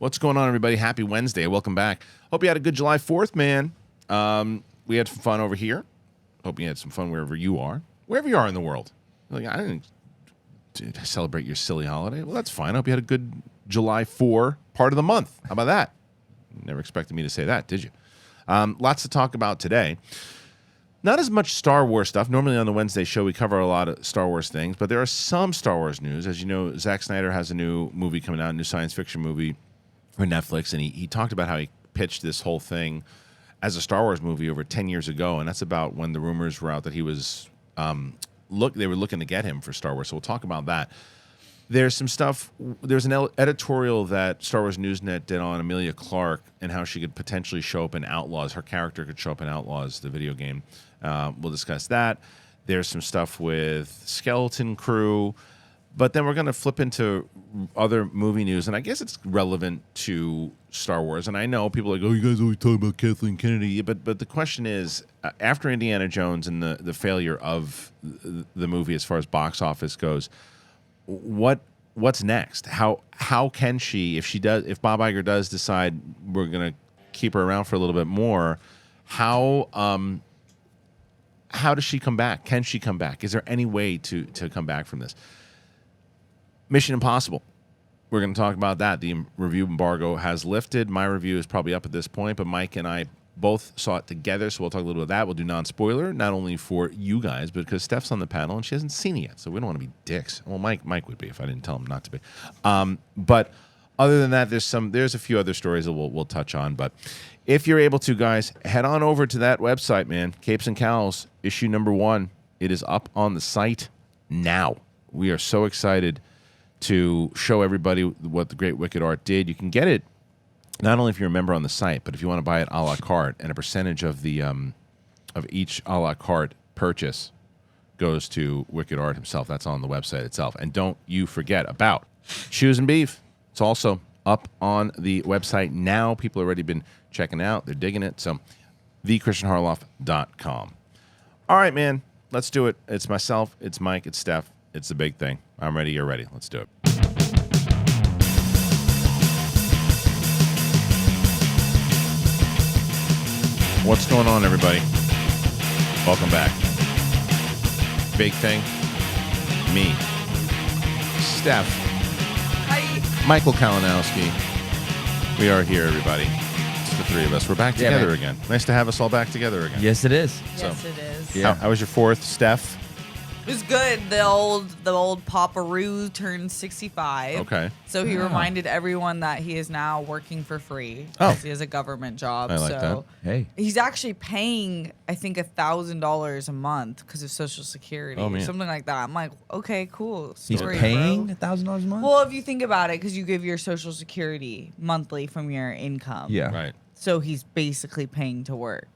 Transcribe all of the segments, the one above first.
What's going on, everybody? Happy Wednesday. Welcome back. Hope you had a good July 4th, man. We had some fun over here. Hope you had some fun wherever you are. Wherever you are in the world. Like, I didn't celebrate your silly holiday. Well, that's fine. I hope you had a good July 4 part of the month. How about that? Never expected me to say that, did you? Lots to talk about today. Not as much Star Wars stuff. Normally on the Wednesday show, we cover a lot of Star Wars things, but there are some Star Wars news. As you know, Zack Snyder has a new movie coming out, a new science fiction movie for Netflix, and he talked about how he pitched this whole thing as a Star Wars movie over 10 years ago, and that's about when the rumors were out that he was they were looking to get him for Star Wars. So we'll talk about that. There's some stuff. There's an editorial that Star Wars Newsnet did on Emilia Clarke and how she could potentially show up in Outlaws. Her character could show up in Outlaws, the video game. We'll discuss that. There's some stuff with Skeleton Crew. But then we're going to flip into other movie news, and I guess it's relevant to Star Wars. And I know people are like, oh, you guys always talk about Kathleen Kennedy. But the question is, after Indiana Jones and the failure of the movie as far as box office goes, what's next? How can she, if Bob Iger does decide we're going to keep her around for a little bit more, how does she come back? Can she come back? Is there any way to come back from this? Mission Impossible. We're going to talk about that. The review embargo has lifted. My review is probably up at this point, but Mike and I both saw it together, so we'll talk a little bit about that. We'll do non-spoiler, not only for you guys, but because Steph's on the panel and she hasn't seen it yet, so we don't want to be dicks. Well, Mike would be if I didn't tell him not to be. But other than that, there's a few other stories that we'll touch on. But if you're able to, guys, head on over to that website, man. Capes and Cowls, issue number 1. It is up on the site now. We are so excited to show everybody what the Great Wicked Art did. You can get it not only if you're a member on the site, but if you want to buy it a la carte, and a percentage of the of each a la carte purchase goes to Wicked Art himself. That's on the website itself. And don't you forget about Shoes and Beef. It's also up on the website now. People have already been checking out. They're digging it. So, thekristianharloff.com. All right, man. Let's do it. It's myself. It's Mike. It's Steph. It's the big thing. I'm ready. You're ready. Let's do it. What's going on, everybody? Welcome back. Big thing. Me. Steph. Hi. Michael Kalinowski. We are here, everybody. It's the three of us. We're back together again. Nice to have us all back together again. Yes, it is. Yes, it is. Yeah. How was your 4th, Steph? It was good. The old Papa Roo turned 65. Okay. So he reminded everyone that he is now working for free. Oh. Because he has a government job. I like so that. Hey. he's actually paying, I think, $1,000 a month because of Social Security Oh, or man. something like that. I'm like, okay, cool. He's Story, paying bro. $1,000 a month? Well, if you think about it, because you give your Social Security monthly from your income. Yeah. Right. So he's basically paying to work.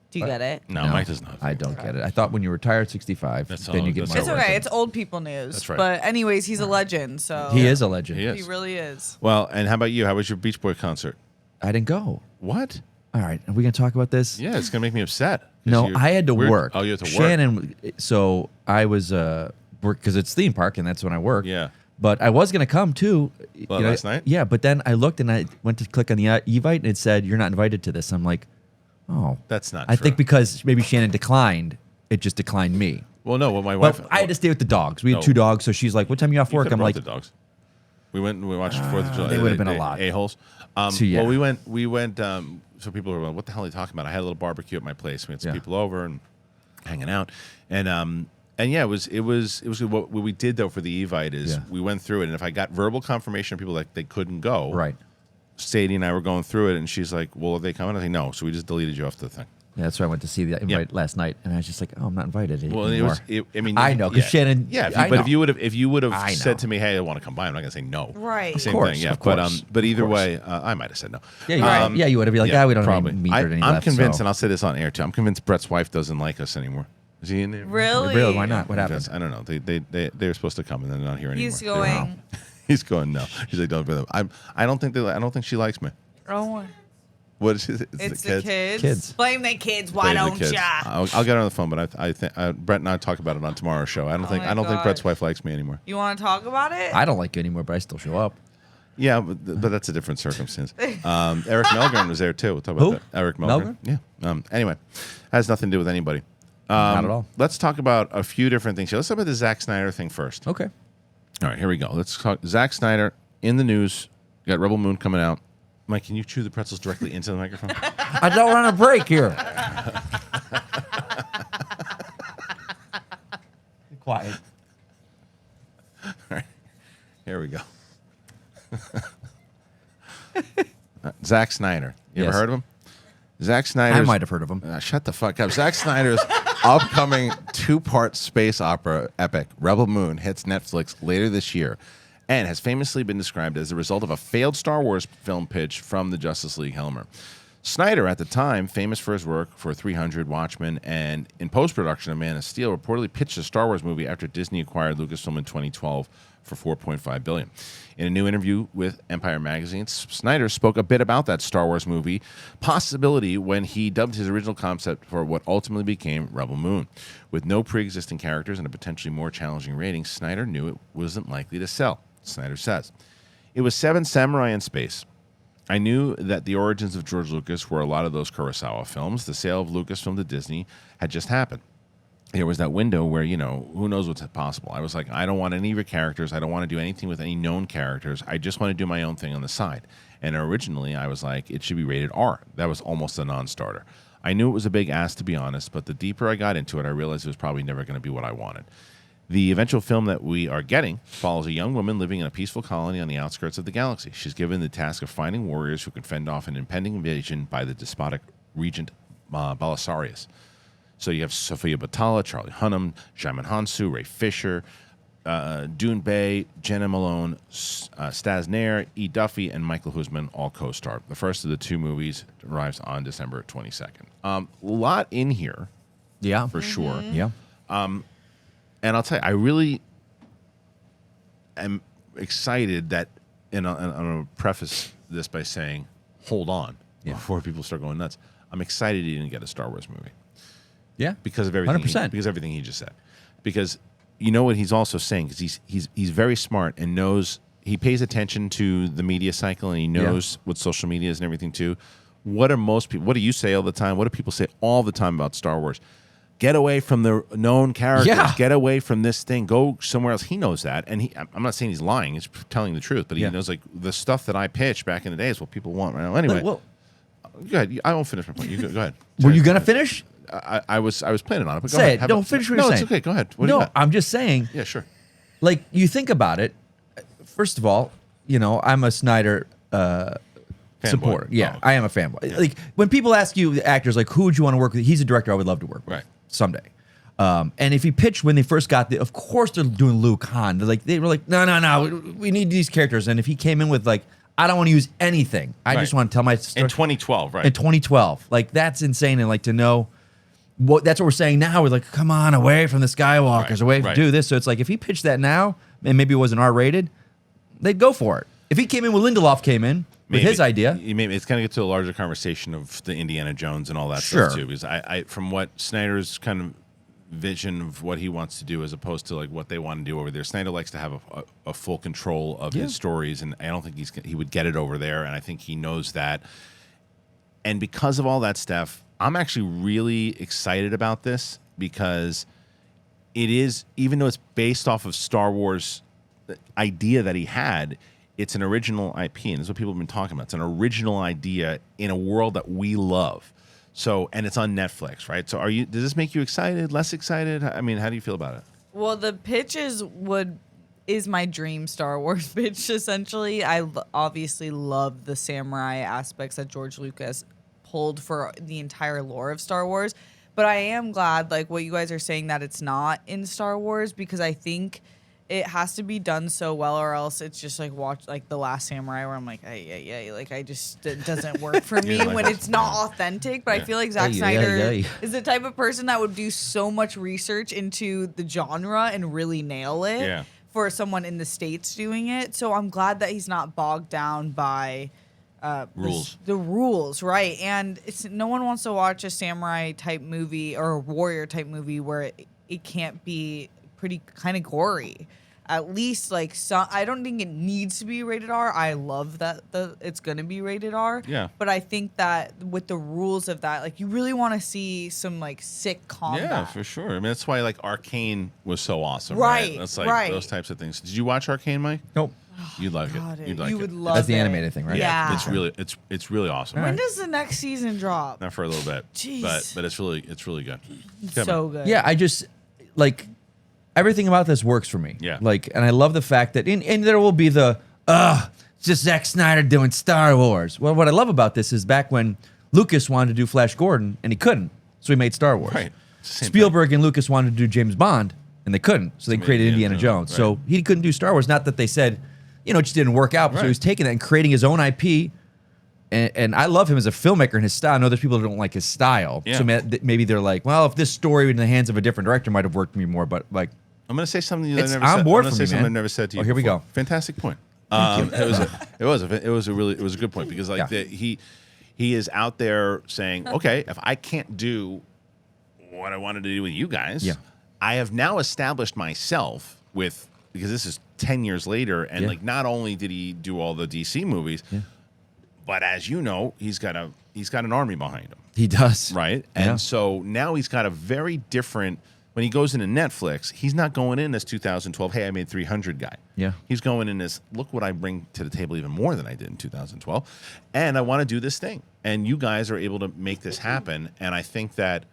Do you get it? No, Mike does not. I don't get it. I thought when you retire at 65, That's then all- you get that's more It's all work. okay. It's old people news. That's right. But anyways, he's a legend. So He is a legend. He is. He really is. Well, and how about you? How was your Beach Boy concert? I didn't go. What? All right. Are we going to talk about this? Yeah, it's going to make me upset. 'Cause No, you're- I had to we're- work. Oh, you had to work. Shannon, so I was work because it's theme park and that's when I work. Yeah. But I was going to come too. Well, last night? Yeah, but then I looked and I went to click on the Evite and it said, you're not invited to this. I'm like, oh. That's not I true. think because maybe Shannon declined, it just declined me. Well, no, well, my Well, wife... I had to stay with the dogs. We had No. 2 dogs, so she's like, what time are you off You work? could've I'm brought like, the dogs. We went and we watched 4th of July. they would've been a lot. A-holes. So, yeah. Well, we went, so people were like, what the hell are you talking about? I had a little barbecue at my place. We had some Yeah. people over and hanging out. And yeah, it was what we did, though, for the Evite is Yeah. we went through it. And if I got verbal confirmation of people like they couldn't go, right. Sadie and I were going through it, and she's like, well, are they coming? I think, no. So we just deleted you off the thing. Yeah, that's why I went to see the invite last night, and I was just like, "Oh, I'm not invited Well, anymore." I mean, I know, 'cause Shannon- Yeah, I but know. if you would I have know. said to me, "Hey, I want to come by," I'm not gonna say no. Right. Same Of course, thing. Yeah, of course, but either of course. way, I might have said no. Yeah, you would have been like, yeah, we don't probably. even meet her any I'm left, convinced, so. and I'll say this on air too. I'm convinced Brett's wife doesn't like us anymore. Is he in there? Really? Really? Why not? What happened? I don't know. They were supposed to come, and they're not here anymore. He's going. He's going. No. He's like, don't. I don't think she likes me. Oh, What is it? it's the kids. Kids. Blame the kids. Why Blame the don't kids. ya? I'll get her on the phone, but I think Brett and I talk about it on tomorrow's show. I don't think my Brett's gosh. wife likes me anymore. You want to talk about it? I don't like you anymore, but I still show up. Yeah, but that's a different circumstance. Eric Melgren was there too. We'll talk about Who? that. Eric Melgren. Yeah. Anyway, has nothing to do with anybody. Not at all. Let's talk about a few different things here. Let's talk about the Zack Snyder thing first. Okay. All right, here we go. Let's talk Zack Snyder in the news. Got Rebel Moon coming out. Mike, can you chew the pretzels directly into the microphone? I don't want a break here. Quiet. All right, here we go. Zack Snyder. You ever Yes. heard of him? Zack Snyder. I might have heard of him. Shut the fuck up. Zack Snyder's upcoming 2-part space opera epic, Rebel Moon, hits Netflix later this year and has famously been described as the result of a failed Star Wars film pitch from the Justice League helmer. Snyder, at the time, famous for his work for 300, Watchmen, and in post-production of Man of Steel, reportedly pitched a Star Wars movie after Disney acquired Lucasfilm in 2012 for $4.5 billion. In a new interview with Empire Magazine, Snyder spoke a bit about that Star Wars movie possibility when he dubbed his original concept for what ultimately became Rebel Moon. With no pre-existing characters and a potentially more challenging rating, Snyder knew it wasn't likely to sell. Snyder says, "It was 7 samurai in space. I knew that the origins of George Lucas were a lot of those Kurosawa films. The sale of Lucasfilm to Disney had just happened. There was that window where, who knows what's possible. I was like, I don't want any of your characters. I don't want to do anything with any known characters. I just want to do my own thing on the side. And originally, I was like, it should be rated R. That was almost a non-starter. I knew it was a big ask, to be honest, but the deeper I got into it, I realized it was probably never going to be what I wanted. The eventual film that we are getting follows a young woman living in a peaceful colony on the outskirts of the galaxy. She's given the task of finding warriors who can fend off an impending invasion by the despotic regent Belisarius. So you have Sofia Boutella, Charlie Hunnam, Djimon Hounsou, Ray Fisher, Dune Bay, Jenna Malone, Stas Nair, E. Duffy, and Michael Huisman all co-star. The first of the 2 movies arrives on December 22nd. A lot in here, Yeah. for sure. Yeah. And I'll tell you, I really am excited that, and I'm going to preface this by saying, hold on, before people start going nuts. I'm excited he didn't get a Star Wars movie. Yeah. Because of everything. 100%. Because of everything he just said. Because you know what he's also saying? Because he's very smart and knows, he pays attention to the media cycle and he knows what social media is and everything too. What do you say all the time? What do people say all the time about Star Wars? Get away from the known characters. Yeah. Get away from this thing. Go somewhere else. He knows that. And I'm not saying he's lying. He's telling the truth. But he knows, like, the stuff that I pitched back in the day is what people want right now. Anyway, Well, go ahead. I won't finish my point. You go ahead. were you going to finish? I was planning on it. But go Say ahead. it. Have Don't finish what you're saying. No, it's okay. Go ahead. What do you No, got? I'm just saying, Yeah, sure. like, you think about it. First of all, I'm a Snyder supporter. Yeah, Oh, okay. I am a fanboy. Like, when people ask you, the actors, like, who would you want to work with? He's a director I would love to work with someday. And if he pitched when they first got of course they're doing Luke Han. They were like, no, we need these characters. And if he came in with, like, I don't want to use anything. I just want to tell my story. In 2012, right? In 2012. Like, that's insane. And, like, to know that's what we're saying now. We're like, come on, away from the Skywalkers, away from do this. So it's like, if he pitched that now, and maybe it wasn't R-rated, they'd go for it. If he came in with Lindelof came in with his idea. Maybe it's going to get to a larger conversation of the Indiana Jones and all that stuff too. Because I from what Snyder's kind of vision of what he wants to do as opposed to like what they want to do over there. Snyder likes to have a full control of his stories, and I don't think he would get it over there, and I think he knows that. And because of all that stuff, I'm actually really excited about this because it is, even though it's based off of Star Wars idea that he had, it's an original IP, and this is what people have been talking about. It's an original idea in a world that we love. So, and it's on Netflix, right? So does this make you excited, less excited? I mean, how do you feel about it? Well, the pitch is my dream Star Wars pitch, essentially. I obviously love the samurai aspects that George Lucas pulled for the entire lore of Star Wars. But I am glad, like what you guys are saying, that it's not in Star Wars, because I think it has to be done so well, or else it's just like watch like The Last Samurai, where I'm like, like it doesn't work for me when it's not authentic. But I feel like Zack Snyder is the type of person that would do so much research into the genre and really nail it for someone in the States doing it. So I'm glad that he's not bogged down by rules. The rules, right? And no one wants to watch a samurai type movie or a warrior type movie where it can't be pretty kind of gory. at least like some. I don't think it needs to be rated R. I love that it's gonna be rated R. Yeah. But I think that with the rules of that, like you really want to see some like sick combat. Yeah, for sure. I mean, that's why like Arcane was so awesome. Right, That's like right. those types of things. Did you watch Arcane, Mike? Nope. You'd like God, it. You'd like you it. would love That's the it. animated thing, right? Yeah. It's really awesome. When does the next season drop? Not for a little bit, Jeez. but it's really good. So good. Yeah, I just like everything about this works for me. Yeah. Like, and I love the fact that, and there will be the, it's just Zack Snyder doing Star Wars. Well, what I love about this is back when Lucas wanted to do Flash Gordon and he couldn't, so he made Star Wars. Right. Same Spielberg and Lucas wanted to do James Bond and they couldn't, so they created Indiana Jones. right. So he couldn't do Star Wars. Not that they said, it just didn't work out. So Right. he was taking that and creating his own IP. And I love him as a filmmaker and his style. I know there's people that don't like his style. Yeah. So maybe they're like, well, if this story in the hands of a different director might have worked for me more. But like, I'm going to say something that I It's never on said. board I'm for gonna say me, something man. I never said to you. Oh, here we before. go. Fantastic point. It was a good point because like Yeah. he is out there saying, okay, if I can't do what I wanted to do with you guys, Yeah. I have now established myself with, because this is 10 years later, and Yeah. like not only did he do all the DC movies, but as you know, he's got an army behind him. he does. Right. Yeah. And so now he's got a very different, when he goes into Netflix, he's not going in as 2012, hey, I made 300 guy. Yeah. He's going in as, look what I bring to the table even more than I did in 2012. And I want to do this thing. And you guys are able to make this happen. And I think that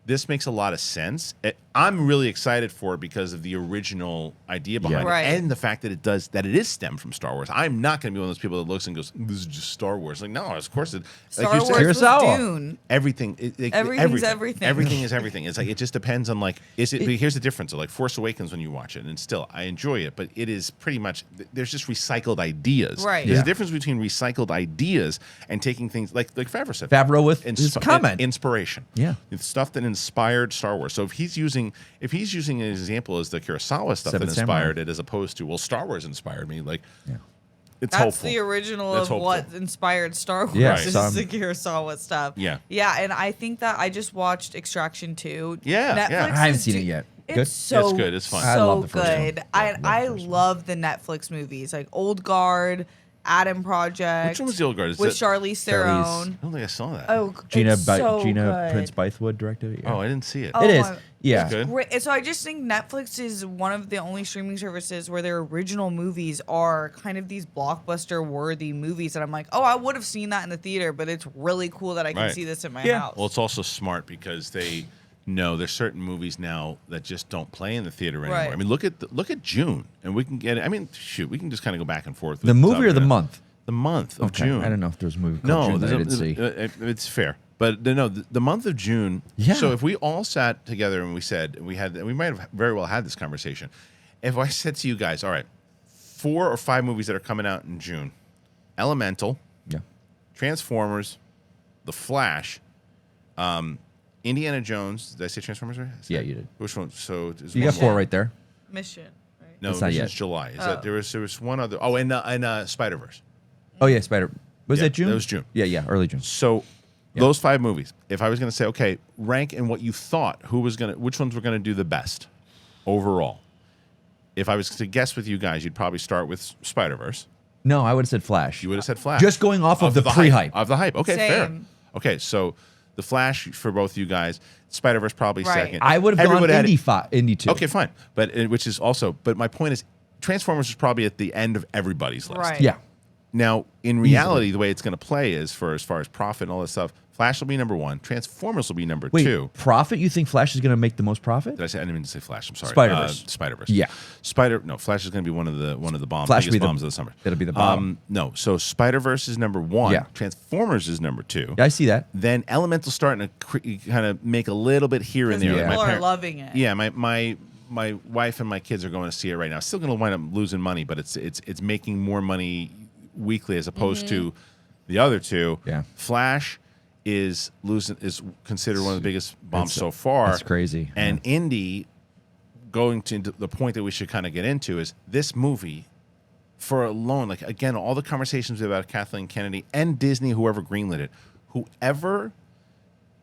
this makes a lot of sense. I'm really excited for it because of the original idea behind it, Right. and the fact that it is stemmed from Star Wars. I'm not going to be one of those people that looks and goes, "This is just Star Wars." Like, no, of course it. Star like you Wars said, was Kurosawa. Dune. everything. Everything's everything. Everything is everything. It's like it just depends on like is it. But here's the difference. So like Force Awakens when you watch it, and still I enjoy it, but it is pretty much there's just recycled ideas. Right. There's Yeah. a difference between recycled ideas and taking things like Favreau said. Favreau with his comment. Inspiration. Yeah. It's stuff that inspired Star Wars. So if he's using an example as the Kurosawa stuff Seven that Samurai. inspired it, as opposed to Star Wars inspired me. Like, it's That's hopeful. the original That's of what hopeful. inspired Star Wars. Yeah, Is some- the Kurosawa stuff. Yeah. Yeah, and I think that I just watched Extraction 2. Yeah, Netflix yeah. I haven't is seen it do- yet. It's Good? so It's good. It's fun. So I love the first one. good. Yeah, I love the first one. love the Netflix movies like Old Guard, Adam Project. Which one was the Old Guard? Is with that- Charlize Theron? I don't think I saw that. Oh, Gina, it's so good. Prince Bythewood directed it. Yeah. Oh, I didn't see it. Oh, It is. my- Yeah. It's good. Great. And so I just think Netflix is one of the only streaming services where their original movies are kind of these blockbuster worthy movies. And I'm like, oh, I would have seen that in the theater, but it's really cool that I can Right. see this in my Yeah. house. Well, it's also smart because they know there's certain movies now that just don't play in the theater anymore. Right. I mean, look at June, and we can get. I mean, shoot, we can just kind of go back and forth. The with movie or the stuff, month? The month of Okay. June. I don't know if there's a movie called No, June that I didn't there's see. it's fair, but no, the month of June. Yeah. So if we all sat together and we said we might have very well had this conversation. If I said to you guys, all right, 4 or 5 movies that are coming out in June: Elemental, Yeah. Transformers, The Flash, Indiana Jones. Did I say Transformers right? Yeah, you did. Which one? So there's You one got more. 4 right there. Mission, right? No, It's not this yet. is July. Is Oh. that there was one other? Oh, and Spider Verse. Oh yeah, Spider. Was Yeah, that June? that was June. Yeah, early June. So those 5 movies. If I was going to say, okay, rank in what you thought, which ones were going to do the best overall? If I was to guess with you guys, you'd probably start with Spider Verse. No, I would have said Flash. You would have said Flash. Just going off of the hype. pre-hype. Of the hype. Okay, fair. Same. Okay, so the Flash for both you guys, Spider Verse probably Right. second. I would have Everybody gone had Indy 2. Okay, fine. But which is also. But my point is, Transformers is probably at the end of everybody's list. Right. Yeah. Now, in reality, the way it's going to play is as far as profit and all this stuff. Flash will be number 1. Transformers will be number Wait, 2. profit? You think Flash is going to make the most profit? Did I say? I didn't mean to say Flash. I'm sorry. Spider-Verse. Spider-Verse. Yeah. No, Flash is going to be one of the bombs, Flash will biggest be the- bombs of the summer. it'll be the bomb. No, so Spider-Verse is number 1. Yeah. Transformers is number 2. Yeah, I see that. Then Elemental's starting to kind of make a little bit here and Because there. people My are parent- loving it. Yeah, my wife and my kids are going to see it right now. Still going to wind up losing money, but it's making more money weekly as opposed to the other two. Yeah. Flash is considered one of the biggest bombs so far. That's crazy. And Indy, going to the point that we should kind of get into is this movie for alone, like again, all the conversations about Kathleen Kennedy and Disney, whoever greenlit it, whoever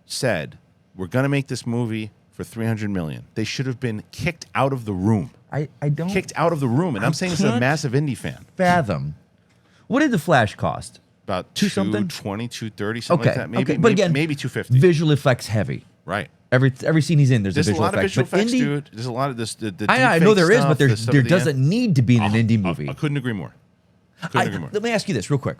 said we're going to make this movie for $300 million. They should have been kicked out of the room. I don't Kicked out of the room. And I'm saying this as a can't massive indie fan. fathom. What did the Flash cost? About Two something? 220, 230, something like that. Maybe, okay. But again, maybe 250. Visual effects heavy. Right. Every scene he's in, there's a visual lot of effect. visual But effects, Indy, dude. There's a lot of this. The I know there deepfake is, but stuff, the stuff there at the doesn't end. need to be in an indie movie. I couldn't agree more. Couldn't agree more. Let me ask you this real quick.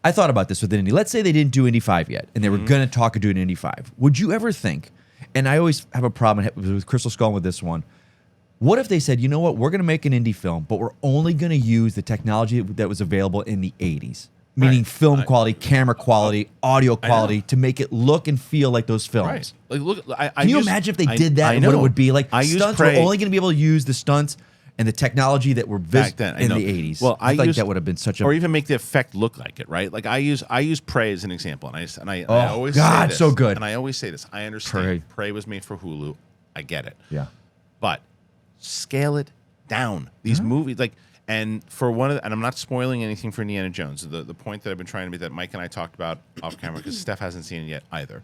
I thought about this with Indy. Let's say they didn't do Indy 5 yet, and they were going to talk and do an Indy 5. Would you ever think, and I always have a problem with Crystal Skull with this one, what if they said, you know what, we're going to make an indie film, but we're only going to use the technology that was available in the 80s? Meaning Right. film quality, camera quality, audio quality, to make it look and feel like those films. Right. Like, look, Can you imagine if they did that and what it would be? Like, stunts, we're only going to be able to use the stunts and the technology that were back then in the 80s. Well, I think that would have been such a... or even make the effect look like it, right? Like I use Prey as an example, and I Oh, always God, say this, so good. and I always say this. I understand Prey was made for Hulu. I get it. Yeah. But scale it down. These movies, like, and for one of the, and I'm not spoiling anything for Indiana Jones. The point that I've been trying to make that Mike and I talked about off camera because Steph hasn't seen it yet either.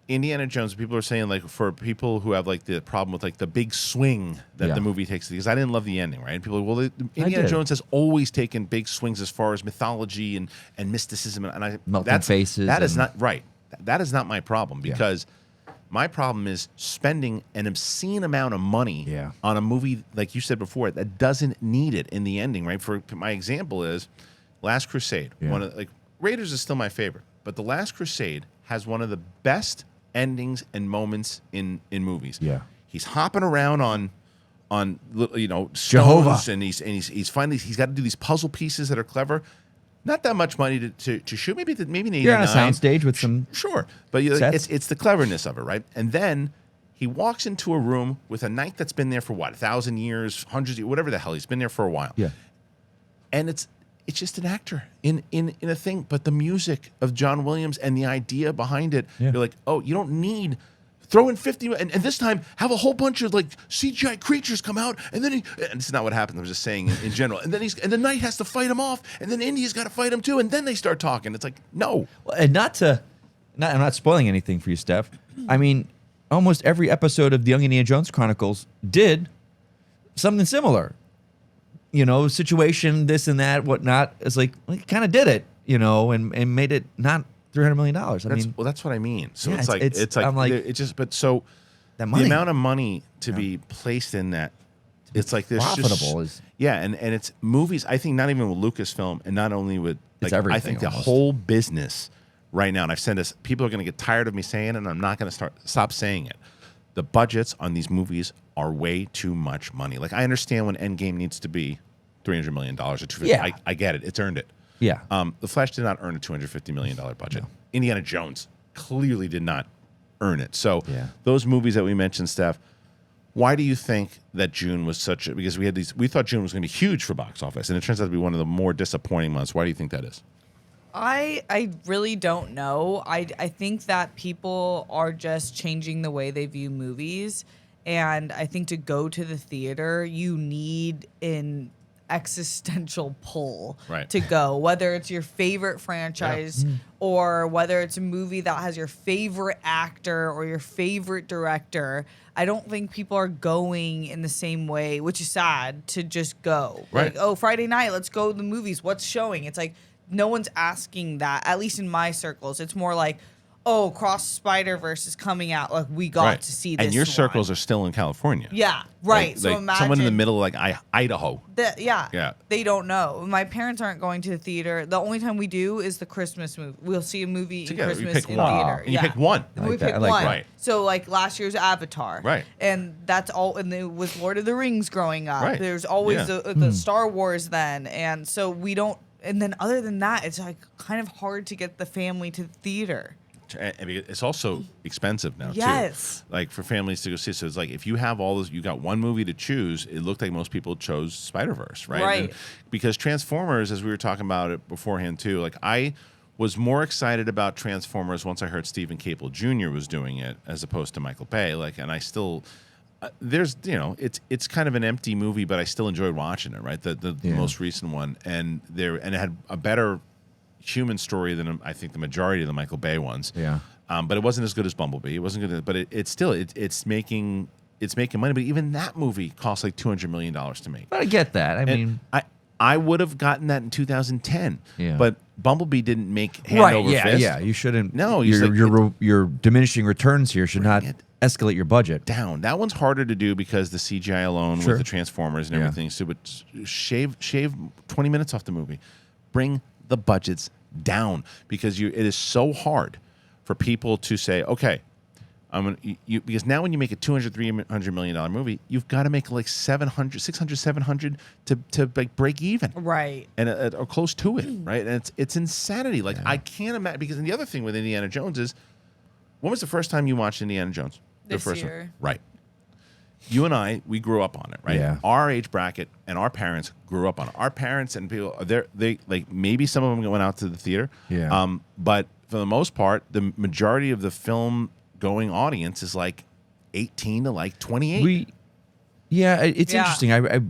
Indiana Jones, people are saying, like, for people who have like the problem with like the big swing that the movie takes, because I didn't love the ending, right? And people are like, well, Indiana Jones has always taken big swings as far as mythology and mysticism, and Melting faces. That is not right. That is not my problem, because my problem is spending an obscene amount of money on a movie, like you said before, that doesn't need it in the ending, right? For my example is Last Crusade. One of, like, Raiders is still my favorite, but The Last Crusade has one of the best endings and moments in movies. Yeah. He's hopping around on stones, Jehovah. and he's finally got to do these puzzle pieces that are clever. Not that much money to shoot. Maybe in 89. You're on a soundstage with some sure, but it's the cleverness of it, right? And then he walks into a room with a knight that's been there for what, 1,000 years, hundreds of years, whatever the hell. He's been there for a while. Yeah. And it's just an actor in a thing, but the music of John Williams and the idea behind it, you're like, oh, you don't need. Throw in 50, and this time have a whole bunch of like CGI creatures come out, and then and this is not what happened. I'm just saying in general. And then the knight has to fight him off, and then Indy's got to fight him too, and then they start talking. It's like, no. Well, and I'm not spoiling anything for you, Steph. I mean, almost every episode of the Young Indiana Jones Chronicles did something similar. You know, situation, this and that, whatnot. It's like, well, he kind of did it, you know, and made it not $300 million. That's what I mean. So Yeah, it's like I'm like, it just, but so that money, the amount of money to be placed in that, it's like this profitable just, and it's movies. I think not even with Lucasfilm, and not only with, like, It's everything I think the almost. whole business right now, and I've said this, people are going to get tired of me saying it, and I'm not going to stop saying it. The budgets on these movies are way too much money. Like, I understand when Endgame needs to be $300 million or $250. Yeah. I get it. It's earned it. Yeah. The Flash did not earn a $250 million budget. No. Indiana Jones clearly did not earn it. So those movies that we mentioned, Steph, why do you think that June was such a, because we thought June was going to be huge for box office, and it turns out to be one of the more disappointing months. Why do you think that is? I really don't know. I think that people are just changing the way they view movies. And I think to go to the theater, you need an existential pull to go, whether it's your favorite franchise or whether it's a movie that has your favorite actor or your favorite director. I don't think people are going in the same way, which is sad, to just go. Right. Like, oh, Friday night, let's go to the movies. What's showing? It's like no one's asking that, at least in my circles. It's more like, oh, Cross Spider-Verse is coming out. Like, we got to see this. And your circles are still in California. Yeah, right. Like, so like imagine someone in the middle of like Idaho. Yeah. They don't know. My parents aren't going to the theater. The only time we do is the Christmas movie. We'll see a movie Together. in You Christmas pick in one. theater. And you pick one. And we pick I like one. that. Right. So like last year's Avatar. Right. And that's all. And it was Lord of the Rings growing up. Right. There's always the Star Wars then. And so we don't. And then other than that, it's like kind of hard to get the family to the theater. And it's also expensive now, too. Like for families to go see. So it's like if you have all those, you got one movie to choose. It looked like most people chose Spider-Verse, right? Right. And because Transformers, as we were talking about it beforehand too, like I was more excited about Transformers once I heard Stephen Caple Jr. was doing it as opposed to Michael Bay. Like, and I still. There's, it's kind of an empty movie, but I still enjoyed watching it. Right, the most recent one, and it had a better human story than I think the majority of the Michael Bay ones. Yeah. But it wasn't as good as Bumblebee. It wasn't good, but it's still it's making money. But even that movie cost like $200 million to make. But I get that. I mean, I would have gotten that in 2010. Yeah. But Bumblebee didn't make hand over fist. Yeah. You shouldn't. No, your diminishing returns here should not escalate your budget down. That one's harder to do because the CGI alone with the Transformers and everything. So, but shave 20 minutes off the movie. Bring the budgets down because it is so hard for people to say, okay, because now when you make a $200-300 million movie, you've got to make like 600-700 to like break even, right, and or close to it, right? And it's insanity. Like I can't imagine, because the other thing with Indiana Jones is, when was the first time you watched Indiana Jones? This the first year. one, right? You and I, we grew up on it, right? Yeah. Our age bracket and our parents grew up on it. Our parents and people, they like maybe some of them went out to the theater, but for the most part, the majority of the film going audience is like 18 to like 28. It's interesting. I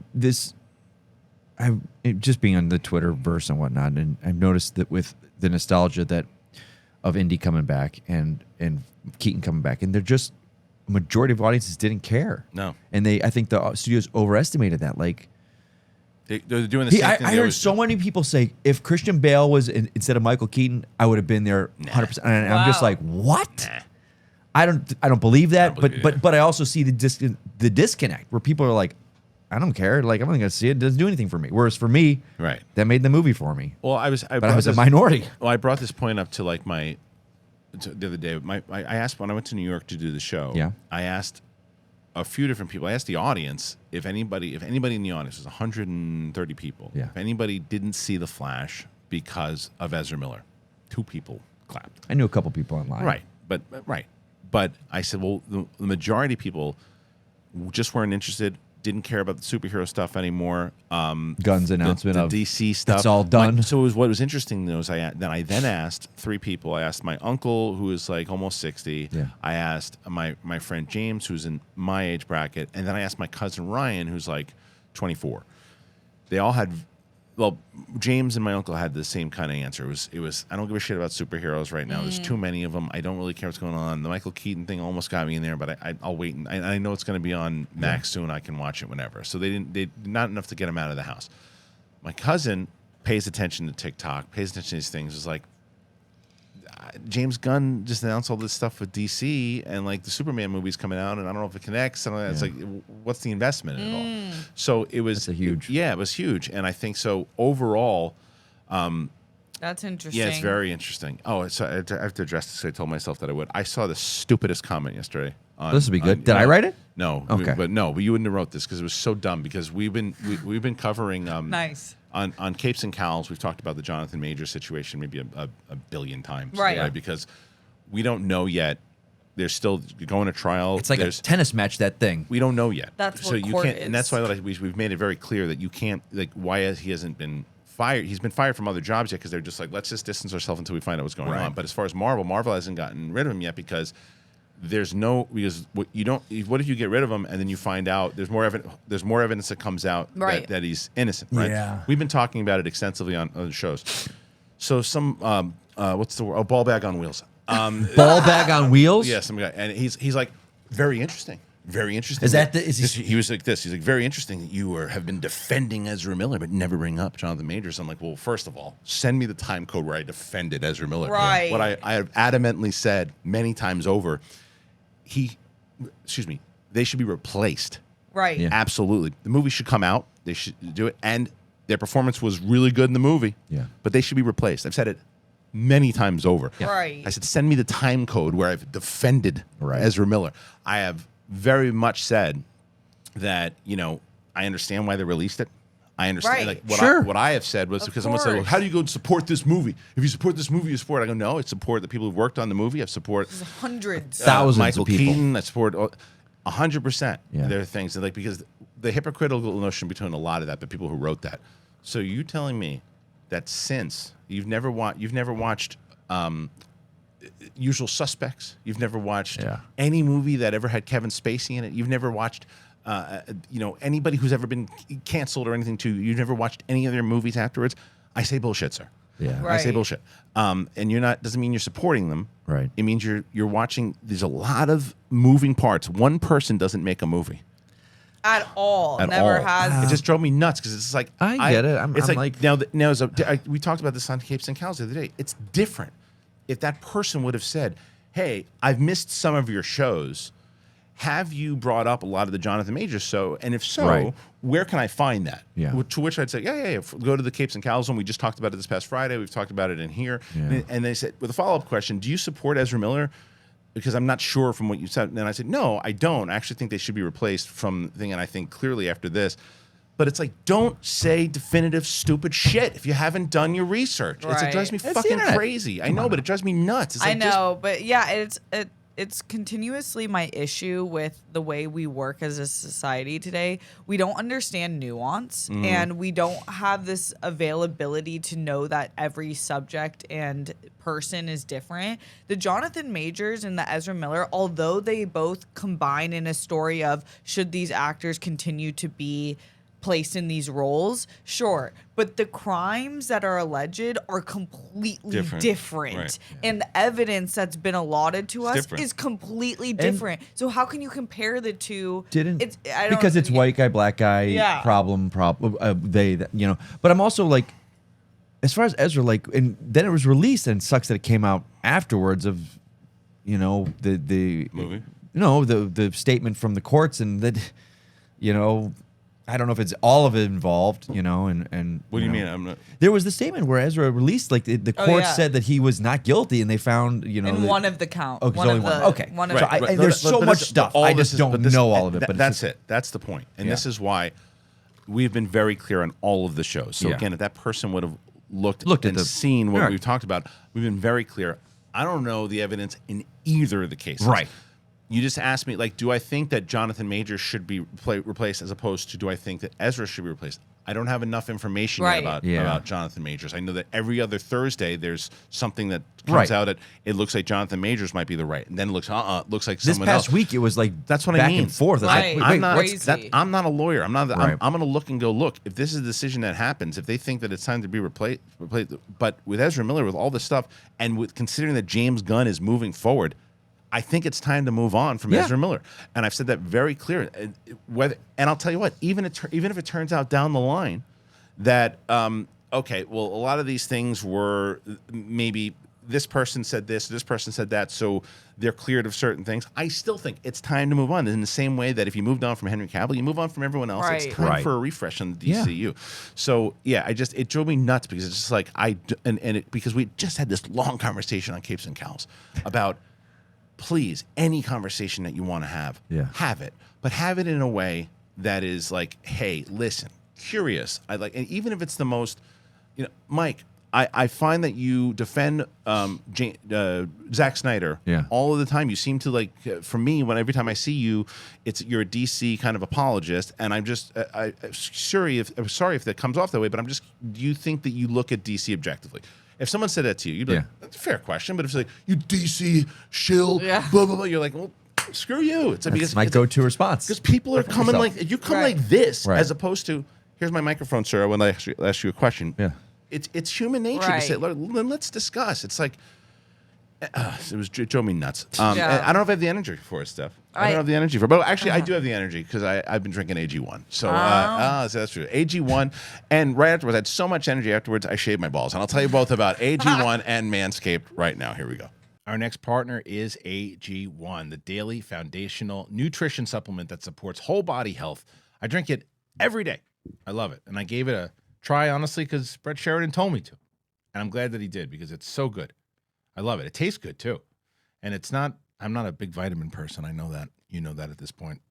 just being on the Twitterverse and whatnot, and I've noticed that with the nostalgia of Indy coming back and Keaton coming back, and they're just majority of audiences didn't care. No, and I think the studios overestimated that. Like they're doing the same thing. I heard so many people say if Christian Bale was instead of Michael Keaton, I would have been there 100%. And I'm just like, what? Nah. I don't believe that, but I also see the disconnect where people are like, I don't care, like I'm not gonna see it. It doesn't do anything for me. Whereas for me, right, that made the movie for me. Well, I was a minority. Well, I brought this point up to like the other day. I asked when I went to New York to do the show. Yeah, I asked a few different people. I asked the audience if anybody in the audience, was 130 people. Yeah. If anybody didn't see The Flash because of Ezra Miller, 2 people clapped. I knew a couple people online. Right, but I said, well, the majority of people just weren't interested, didn't care about the superhero stuff anymore. Guns announcement the of DC stuff. It's all done. So what was interesting though is I then asked 3 people. I asked my uncle, who is like almost 60. Yeah. I asked my friend James, who's in my age bracket, and then I asked my cousin Ryan, who's like 24. They all had. Well, James and my uncle had the same kind of answer. It was I don't give a shit about superheroes right now. There's too many of them. I don't really care what's going on. The Michael Keaton thing almost got me in there, but I'll wait. And I know it's going to be on Max soon. I can watch it whenever. So they not enough to get him out of the house. My cousin pays attention to TikTok, pays attention to these things. Is like, James Gunn just announced all this stuff with DC, and like the Superman movie's coming out, and I don't know if it connects. And it's like, what's the investment in it all? So it was huge. It was huge, and I think so overall. That's interesting. Yeah, it's very interesting. Oh, so I have to address this. I told myself that I would. I saw the stupidest comment yesterday. This would be good. Did I write it? No. Okay. But you wouldn't have wrote this because it was so dumb. Because we've been covering. Nice. On Capes and Cowls, we've talked about the Jonathan Majors situation maybe a billion times. Right. Because we don't know yet. They're still going to trial. It's like a tennis match, that thing. We don't know yet. That's so what you court can't, is. and that's why we've made it very clear that you can't, like, why he hasn't been fired. He's been fired from other jobs yet because they're just like, let's just distance ourselves until we find out what's going on. But as far as Marvel hasn't gotten rid of him yet because what if you get rid of him and then you find out there's more evidence that comes out that he's innocent, right? Yeah. We've been talking about it extensively on other shows. So some what's the word? Oh, ball bag on wheels. Ball bag on wheels? Yeah, some guy, and he's like, very interesting. Very interesting. He was like this. He's like, very interesting that you have been defending Ezra Miller, but never bring up Jonathan Majors. I'm like, well, first of all, send me the time code where I defended Ezra Miller. Right. What I have adamantly said many times over. They should be replaced. Right. Yeah. Absolutely. The movie should come out. They should do it, and their performance was really good in the movie. Yeah. But they should be replaced. I've said it many times over. Yeah. Right. I said, send me the time code where I've defended Ezra Miller. I have very much said that, I understand why they released it. I understand. Right. Like what I have said was because someone said, well, how do you go and support this movie? If you support this movie, you support. I go, no, it's support the people who've worked on the movie. I support hundreds, thousands Michael of people. Keaton. I support 100%. Yeah. There are things that, like, because the hypocritical notion between a lot of that, the people who wrote that. So you telling me that since you've never watched Usual Suspects, you've never watched any movie that ever had Kevin Spacey in it, you've never watched anybody who's ever been canceled or anything, you've never watched any of their movies afterwards, I say bullshit, sir. Yeah. I say Right. bullshit. And you're not, doesn't mean you're supporting them. Right. It means you're watching, there's a lot of moving parts. One person doesn't make a movie. At all. At Never all. has. It just drove me nuts because it's like I get it. I'm like now we talked about this on Capes and Cows the other day. It's different. If that person would have said, "Hey, I've missed some of your shows. Have you brought up a lot of the Jonathan Majors show? And if so, Right. where can I find that?" Yeah. To which I'd say, yeah. Go to the Capes and Cows one. We just talked about it this past Friday. We've talked about it in here. Yeah. And they said, with a follow-up question, do you support Ezra Miller? Because I'm not sure from what you said. And I said, no, I don't. I actually think they should be replaced from the thing. And I think clearly after this. But it's like, don't say definitive stupid shit if you haven't done your research. It Right. drives me It's the fucking internet. crazy. I know, but it drives me nuts. It's I like, just- know, but yeah, it's continuously my issue with the way we work as a society today. We don't understand nuance, and we don't have this availability to know that every subject and person is different. The Jonathan Majors and the Ezra Miller, although they both combine in a story of should these actors continue to be placed in these roles, sure, but the crimes that are alleged are completely different, Right. and the evidence that's been allotted to us different. is completely different. So how can you compare the two? I don't- because it's white guy, black guy, Yeah. problem, But I'm also like, as far as Ezra, like, and then it was released, and it sucks that it came out afterwards of, the Movie? No, the statement from the courts, and that, I don't know if it's all of it involved, and What do you mean? I'm not. There was the statement where Ezra released, like the court yeah. said that he was not guilty, and they found, in that- one of the count. Oh, 'cause one only of one. the, Okay. One of So the, I- there's so much stuff. I just don't know all of it, but it's that's just- it. That's the point. And Yeah. this is why we've been very clear on all of the shows. So Yeah. again, if that person would have looked at and the- seen what Right. we've talked about, we've been very clear. I don't know the evidence in either of the cases. Right. You just asked me, like, do I think that Jonathan Majors should be replaced as opposed to do I think that Ezra should be replaced? I don't have enough information yet Right. about Jonathan Majors. I know that every other Thursday there's something that comes Right. out at it looks like Jonathan Majors might be the right, and then it looks looks like this someone past else. week it was like That's what I back mean. and forth. It's Right. like, wait, I'm not. what's crazy. I'm not a lawyer. I'm not. Right. I'm going to look and go look. If this is a decision that happens, if they think that it's time to be replaced, but with Ezra Miller, with all this stuff, and with considering that James Gunn is moving forward, I think it's time to move on from Yeah. Ezra Miller. And I've said that very clear. And I'll tell you what, even if it turns out down the line that okay, well, a lot of these things were maybe this person said this person said that, so they're cleared of certain things. I still think it's time to move on. In the same way that if you moved on from Henry Cavill, you move on from everyone else. Right. It's time Right. for a refresh on the Yeah. DCU. So yeah, it drove me nuts because it's just like because we just had this long conversation on Capes and Cows about. Please, any conversation that you want to have it, but have it in a way that is like, hey, listen, curious. And even if it's the most, Mike, I find that you defend Zack Snyder all of the time. You seem to for me, every time I see you, you're a DC kind of apologist, and I'm just, I'm sorry if that comes off that way, but do you think that you look at DC objectively? If someone said that to you, you'd be like, that's a fair question. But if it's like, you DC shill, blah, blah, blah, you're like, well, screw you. It's That's my go-to response. Because people are coming you come Right. like this, Right. as opposed to, here's my microphone, sir, when I ask you a question. Yeah. It's human nature to say, Right. then let's discuss. It's like, it drove me nuts. Yeah. And I don't know if I have the energy for it, Steph. I don't have the energy for it. But actually, I do have the energy because I've been drinking AG1. So, so that's true. AG1. And right afterwards, I had so much energy afterwards, I shaved my balls. And I'll tell you both about AG1 and MANSCAPED right now. Here we go. Our next partner is AG1, the daily foundational nutrition supplement that supports whole body health. I drink it every day. I love it. And I gave it a try, honestly, because Brett Sheridan told me to. And I'm glad that he did because it's so good. I love it. It tastes good, too. And I'm not a big vitamin person. I know that. You know that at this point.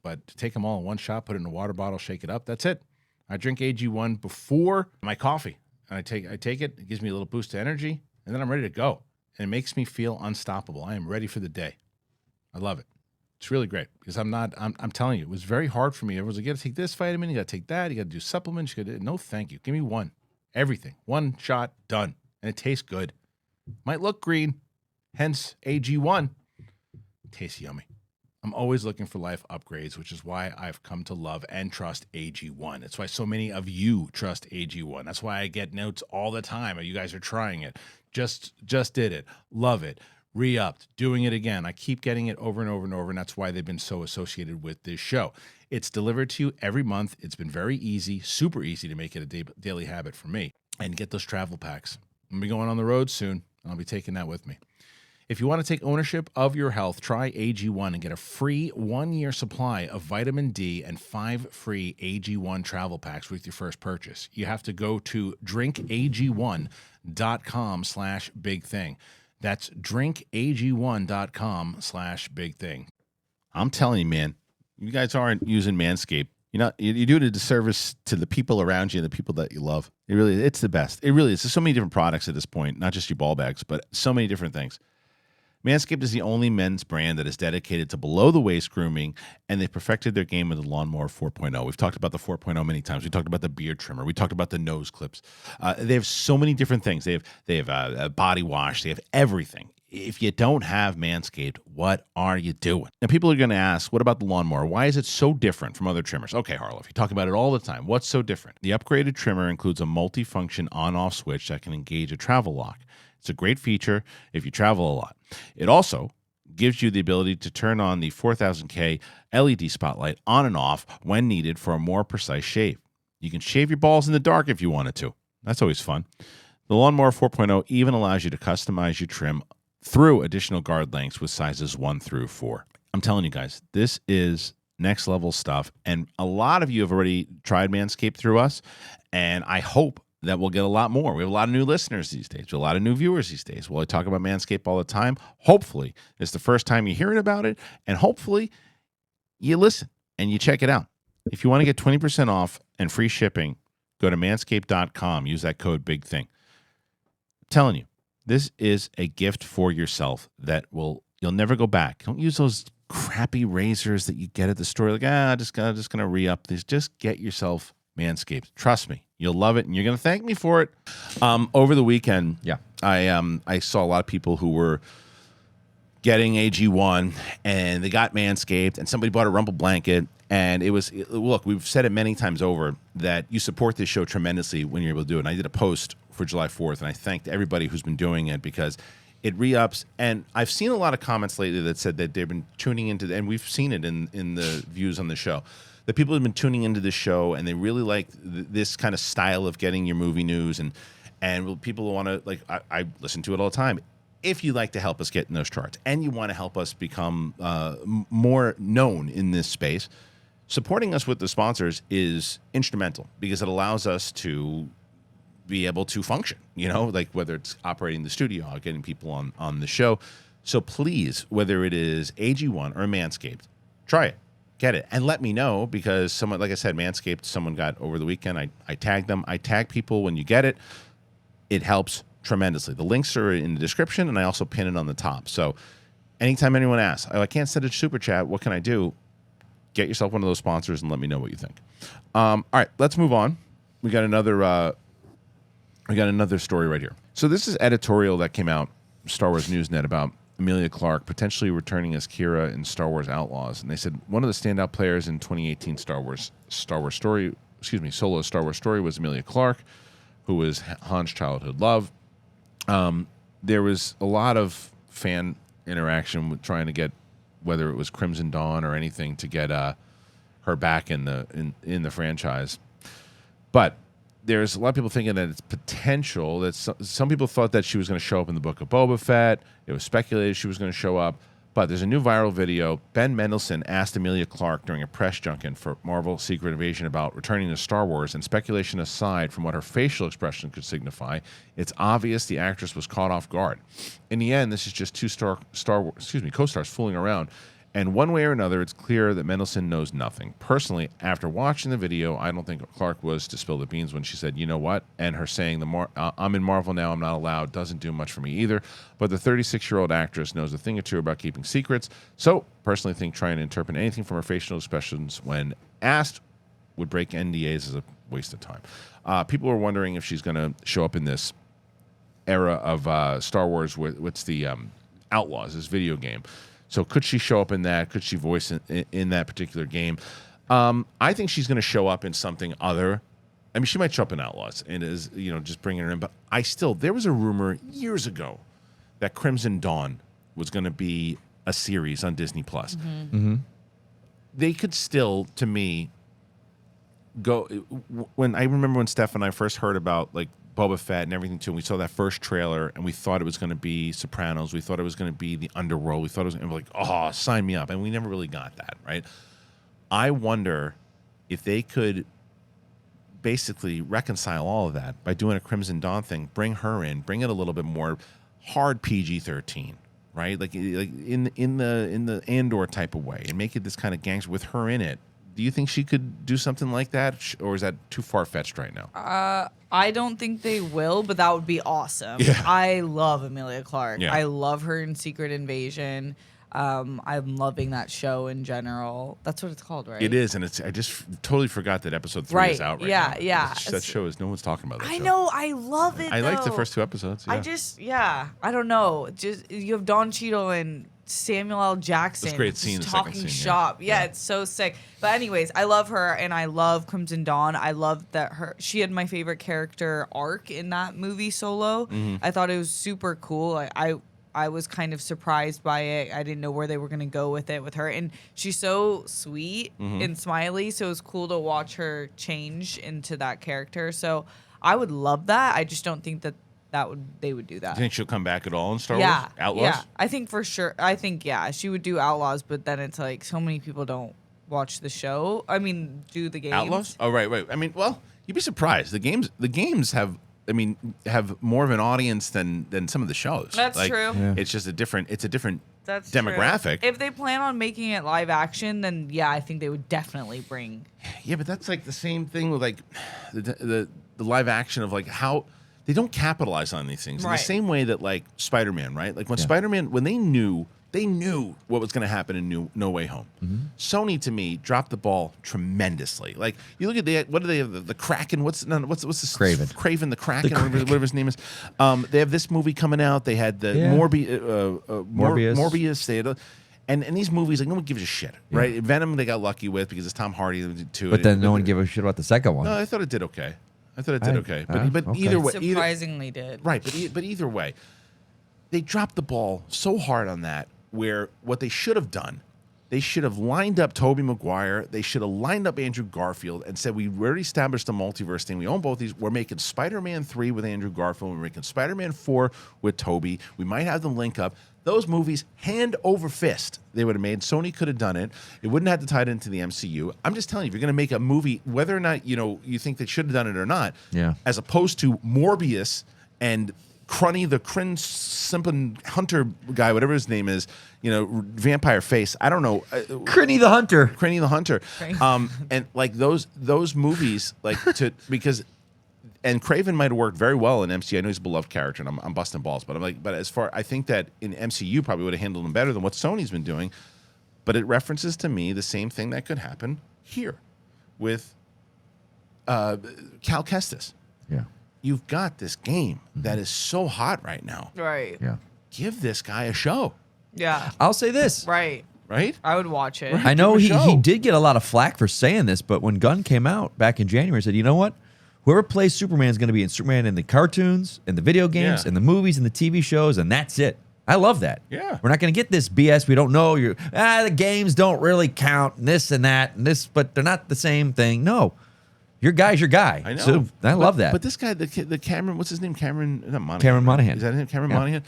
But to take them all in one shot, put it in a water bottle, shake it up, that's it. I drink AG1 before my coffee. And I take it. It gives me a little boost of energy. And then I'm ready to go. And it makes me feel unstoppable. I am ready for the day. I love it. It's really great because I'm telling you, it was very hard for me. Everyone's like, you got to take this vitamin, you got to take that, you got to do supplements. No, thank you. Give me one. Everything. One shot, done. And it tastes good. Might look green, hence AG1. Tastes yummy. I'm always looking for life upgrades, which is why I've come to love and trust AG1. It's why so many of you trust AG1. That's why I get notes all the time. You guys are trying it. Just did it. Love it. Re-upped. Doing it again. I keep getting it over and over and over, and that's why they've been so associated with this show. It's delivered to you every month. It's been very easy, super easy to make it a daily habit for me. And get those travel packs. I'm going to be going on the road soon, and I'll be taking that with me. If you want to take ownership of your health, try AG1 and get a free 1-year supply of vitamin D and 5 free AG1 travel packs with your first purchase. You have to go to drinkag1.com/bigthing. That's drinkag1.com/bigthing. I'm telling you, man, you guys aren't using Manscaped. You do it a disservice to the people around you and the people that you love. It's the best. It really is. There's so many different products at this point, not just your ball bags, but so many different things. Manscaped is the only men's brand that is dedicated to below-the-waist grooming, and they've perfected their game with the Lawnmower 4.0. We've talked about the 4.0 many times. We talked about the beard trimmer. We talked about the nose clips. They have so many different things. They have a body wash. They have everything. If you don't have Manscaped, what are you doing? And people are going to ask, what about the lawnmower? Why is it so different from other trimmers? Okay, Harloff, you talk about it all the time. What's so different? The upgraded trimmer includes a multi-function on-off switch that can engage a travel lock. It's a great feature if you travel a lot. It also gives you the ability to turn on the 4000K LED spotlight on and off when needed for a more precise shave. You can shave your balls in the dark if you wanted to. That's always fun. The Lawnmower 4.0 even allows you to customize your trim through additional guard lengths with sizes 1 through 4. I'm telling you guys, this is next level stuff. And a lot of you have already tried Manscaped through us. And I hope that we'll get a lot more. We have a lot of new listeners these days, a lot of new viewers these days. Well, I talk about Manscaped all the time. Hopefully, it's the first time you're hearing about it, and hopefully, you listen and you check it out. If you want to get 20% off and free shipping, go to manscaped.com. Use that code BIGTHING. I'm telling you, this is a gift for yourself that you'll never go back. Don't use those crappy razors that you get at the store. Like, just gonna re-up this. Just get yourself Manscaped. Trust me. You'll love it, and you're going to thank me for it. Over the weekend, I saw a lot of people who were getting AG1, and they got Manscaped, and somebody bought a Rumble blanket, and look, we've said it many times over that you support this show tremendously when you're able to do it. And I did a post for July 4th, and I thanked everybody who's been doing it because it re-ups. And I've seen a lot of comments lately that said that they've been tuning into and we've seen it in the views on the show. The people have been tuning into this show, and they really like this kind of style of getting your movie news, and people want to, like, I listen to it all the time. If you'd like to help us get in those charts, and you want to help us become more known in this space, supporting us with the sponsors is instrumental because it allows us to be able to function, like whether it's operating the studio or getting people on the show. So please, whether it is AG1 or Manscaped, try it. Get it and let me know, because someone, like I said, Manscaped, someone got over the weekend. I tagged them. I tag people when you get it. It helps tremendously. The links are in the description, and I also pin it on the top. So anytime anyone asks, I can't send a super chat, what can I do? Get yourself one of those sponsors and let me know what you think. All right, let's move on. We got another story right here. So this is editorial that came out, Star Wars Newsnet, about Emilia Clarke potentially returning as Quira in Star Wars Outlaws. And they said one of the standout players in 2018 solo Star Wars story was Emilia Clarke, who was Han's childhood love. There was a lot of fan interaction with trying to get, whether it was Crimson Dawn or anything, to get her back in the franchise. But there's a lot of people thinking that it's potential, that some people thought that she was going to show up in the Book of Boba Fett. It was speculated she was going to show up. But there's a new viral video. Ben Mendelsohn asked Emilia Clarke during a press junket for Marvel Secret Invasion about returning to Star Wars, and speculation aside from what her facial expression could signify, it's obvious the actress was caught off guard. In the end, this is just two co-stars fooling around. And one way or another, it's clear that Mendelsohn knows nothing. Personally, after watching the video, I don't think Clarke was to spill the beans when she said, you know what? And her saying, I'm in Marvel now, I'm not allowed, doesn't do much for me either. But the 36-year-old actress knows a thing or two about keeping secrets. So, personally think trying to interpret anything from her facial expressions when asked would break NDAs as a waste of time. People are wondering if she's going to show up in this era of Star Wars, what's the Outlaws, this video game. So could she show up in that? Could she voice in that particular game? I think she's going to show up in something other. I mean, she might show up in Outlaws and is, just bringing her in. But there was a rumor years ago that Crimson Dawn was going to be a series on Disney Plus. They could still, to me, go. When I remember when Steph and I first heard about like Boba Fett and everything too, and we saw that first trailer and we thought it was going to be Sopranos. We thought it was going to be the Underworld. We thought it was and we're like, oh, sign me up. And we never really got that, right? I wonder if they could basically reconcile all of that by doing a Crimson Dawn thing, bring her in, bring it a little bit more hard PG-13, right? Like in the Andor type of way, and make it this kind of gangster with her in it. Do you think she could do something like that, or is that too far-fetched right now? I don't think they will, but that would be awesome. Yeah. I love Emilia Clarke. Yeah. I love her in Secret Invasion. I'm loving that show in general. That's what it's called, right? It is, and I just totally forgot that episode 3 is out right now. Yeah. That show is, no one's talking about that I show. know, I love it, I liked the though. first 2 episodes, yeah. I don't know. Just you have Don Cheadle and Samuel L. Jackson. It's a great scene, just the second talking scene, shop. yeah. It's so sick. But anyways, I love her, and I love Crimson Dawn. I love that she had my favorite character arc in that movie, Solo. I thought it was super cool. I was kind of surprised by it. I didn't know where they were going to go with it with her. And she's so sweet and smiley, so it was cool to watch her change into that character. So I would love that. I just don't think that they would do that. Do you think she'll come back at all in Star Wars? Outlaws? Yeah, I think for sure. I think, she would do Outlaws, but then it's like so many people don't watch the show. I mean, do the games. Outlaws? Oh, right. I mean, well, you'd be surprised. The games have more of an audience than some of the shows. That's true. Yeah. It's just a different That's demographic. True. If they plan on making it live action, then I think they would definitely bring. Yeah, but that's like the same thing with like the live action of like how they don't capitalize on these things in the same way that like Spider-Man, right? Like when Spider-Man, when they knew what was going to happen in No Way Home. Sony, to me, dropped the ball tremendously. Like you look at what do they have? The Kraken. What's this? Craven the Kraken, whatever his name is. They have this movie coming out. They had the Morbius. They had. And these movies, like no one gives a shit, right? Venom, they got lucky with because it's Tom Hardy too. But then no one gave a shit about the second one. No, I thought it did okay. But either way, Surprisingly did. Right, but either way, they dropped the ball so hard on that. Where what they should have done, they should have lined up Tobey Maguire. They should have lined up Andrew Garfield and said, we already established the multiverse thing. We own both these. We're making Spider-Man 3 with Andrew Garfield. We're making Spider-Man 4 with Tobey. We might have them link up. Those movies, hand over fist, they would have made. Sony could have done it. It wouldn't have to tie it into the MCU. I'm just telling you, if you're going to make a movie, whether or not you think they should have done it or not, as opposed to Morbius and Crunny, the Simpson Hunter guy, whatever his name is, vampire face. I don't know. Crinny the Hunter. And like those movies, like and Craven might have worked very well in MCU. I know he's a beloved character, and I'm busting balls, but I think that in MCU probably would have handled him better than what Sony's been doing. But it references to me the same thing that could happen here with Cal Kestis. Yeah. You've got this game that is so hot right now. Right. Yeah. Give this guy a show. Yeah. I'll say this. Right. I would watch it. I know he did get a lot of flack for saying this, but when Gunn came out back in January, he said, you know what? Whoever plays Superman is going to be in Superman in the cartoons, in the video games, in the movies, in the TV shows, and that's it. I love that. Yeah. We're not going to get this BS. We don't know. The games don't really count, and this and that, and this, but they're not the same thing. No. Your guy's your guy. I know. So I love that. But this guy, the Cameron, what's his name? Cameron Monaghan. Cameron Monaghan. Is that him? Cameron Monaghan?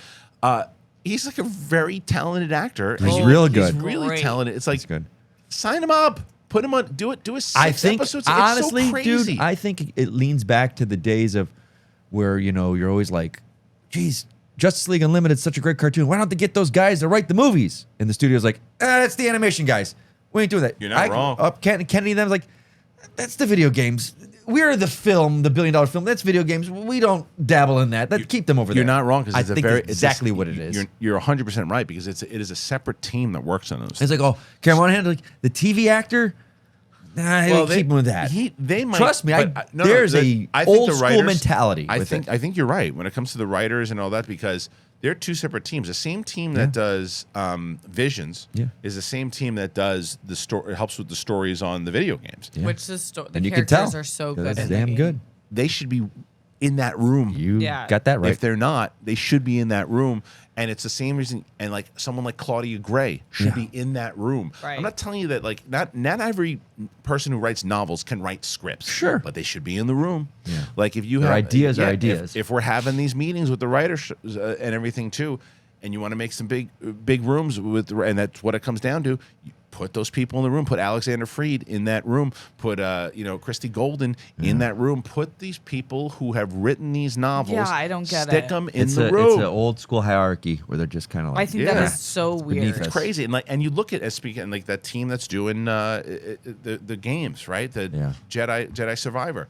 He's like a very talented actor. He's real good. He's really talented. It's like, good. Sign him up. Put him on. Do a 6 episodes. Honestly, it's so crazy. dude, I think it leans back to the days of where, you're always like, geez, Justice League Unlimited is such a great cartoon. Why don't they get those guys to write the movies? And the studio's like, that's the animation guys. We ain't doing that. You're not wrong. Kennedy and them was like, that's the video games. We're the film, the $1 billion film. That's video games. We don't dabble in that. Keep them over there. You're not wrong because it's exactly what it is. You're 100% right because it is a separate team that works on those. It's like, Cameron Monaghan, like the TV actor. keep him with that. They might Trust me. There's a old school mentality. I think you're right when it comes to the writers and all that, because they're two separate teams. The same team that does Visions is the same team that does the story. Helps with the stories on the video games. Yeah. Which the you characters are so good. That's damn good. They should be in that room. You got that right. If they're not, they should be in that room. And it's the same reason. And like someone like Claudia Gray should be in that room. Right. I'm not telling you that like not every person who writes novels can write scripts. Sure, but they should be in the room. Yeah. Like if you Their have ideas are ideas. If we're having these meetings with the writers and everything too, and you want to make some big rooms with, and that's what it comes down to. You put those people in the room. Put Alexander Freed in that room. Put Christy Golden in that room. Put these people who have written these novels. Yeah, I don't get Stick it. them in the room. It's an old school hierarchy where they're just kind of like. I think that is so weird. It's crazy, and you look at speaking like that team that's doing the games, right? The Jedi Survivor.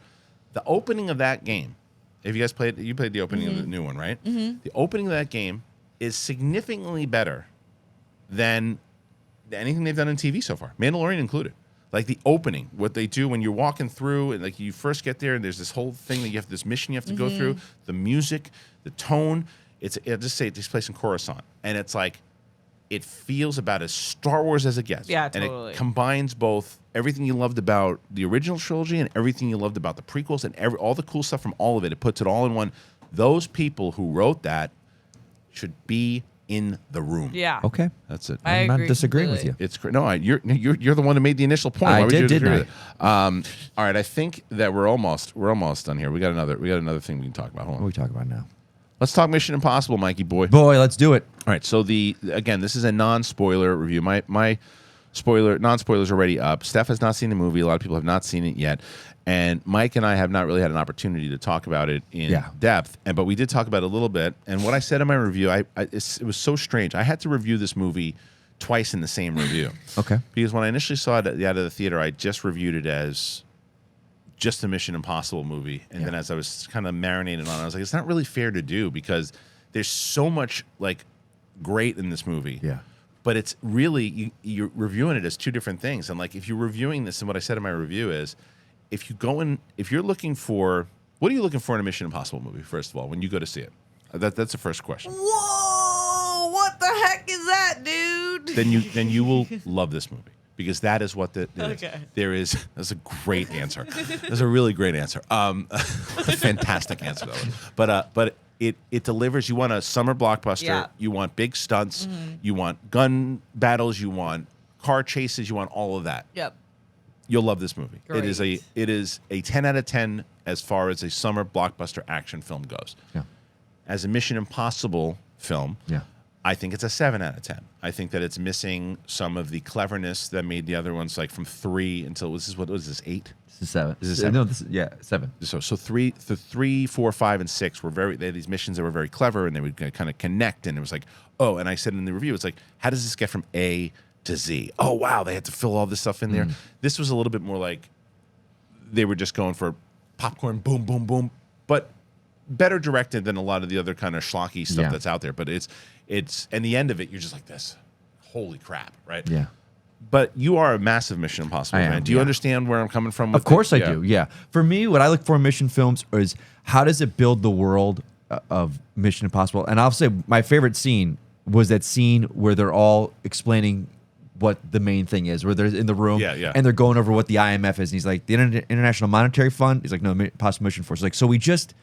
The opening of that game. If you guys played the opening of the new one, right? Mm-hmm. The opening of that game is significantly better than anything they've done in TV so far, Mandalorian included. Like the opening, what they do when you're walking through, and like you first get there, and there's this whole thing that this mission you have to go through, the music, the tone. I'll just say it takes place in Coruscant, and it's like it feels about as Star Wars as it gets. Yeah, and totally. it combines both everything you loved about the original trilogy and everything you loved about the prequels and all the cool stuff from all of it. It puts it all in one. Those people who wrote that should be in the room. Yeah. Okay. That's it. I'm not disagreeing with you. It's no, you're the one who made the initial point. I Why would did, you didn't disagree with it? All right, I think that we're almost done here. We got another thing we can talk about. Hold on. What are we talking about now? Let's talk Mission Impossible, Mikey boy. Boy, let's do it. All right, so again, this is a non-spoiler review. My non-spoilers are already up. Steph has not seen the movie. A lot of people have not seen it yet. And Mike and I have not really had an opportunity to talk about it in depth. But we did talk about it a little bit. And what I said in my review, it was so strange. I had to review this movie twice in the same review. Okay. Because when I initially saw it out of the theater, I just reviewed it as just a Mission Impossible movie. And then as I was kind of marinating on it, I was like, it's not really fair to do because there's so much like great in this movie. Yeah. But it's really, you're reviewing it as two different things. And like if you're reviewing this, and what I said in my review is, if you're looking for, what are you looking for in a Mission Impossible movie, first of all, when you go to see it? That's the first question. Whoa! What the heck is that, dude? Then you will love this movie. Because that is what it is. That's a great answer. That's a really great answer. A fantastic answer, though. But it delivers. You want a summer blockbuster. Yeah. You want big stunts. You want gun battles. You want car chases. You want all of that. Yep. You'll love this movie. Great. It is a 10 out of 10 as far as a summer blockbuster action film goes. Yeah. As a Mission Impossible film, I think it's a 7 out of 10. I think that it's missing some of the cleverness that made the other ones, like from 3 until what was this 8? This is 7. This is 7. No, 7. So 3, 4, 5, and 6 were they had these missions that were very clever, and they would kind of connect. And it was like, oh, and I said in the review, it's like, how does this get from A to Z? Oh wow, they had to fill all this stuff in there. This was a little bit more like they were just going for popcorn, boom, boom, boom, but better directed than a lot of the other kind of schlocky stuff that's out there. But it's and the end of it, you're just like this, holy crap, right? Yeah. But you are a massive Mission Impossible fan. Do you understand where I'm coming from? Of course I do. Yeah. For me, what I look for in mission films is how does it build the world of Mission Impossible? And I'll say my favorite scene was that scene where they're all explaining what the main thing is, where they're in the room and they're going over what the IMF is. And he's like, the International Monetary Fund? He's like, no, Impossible Mission Force. Like, so we just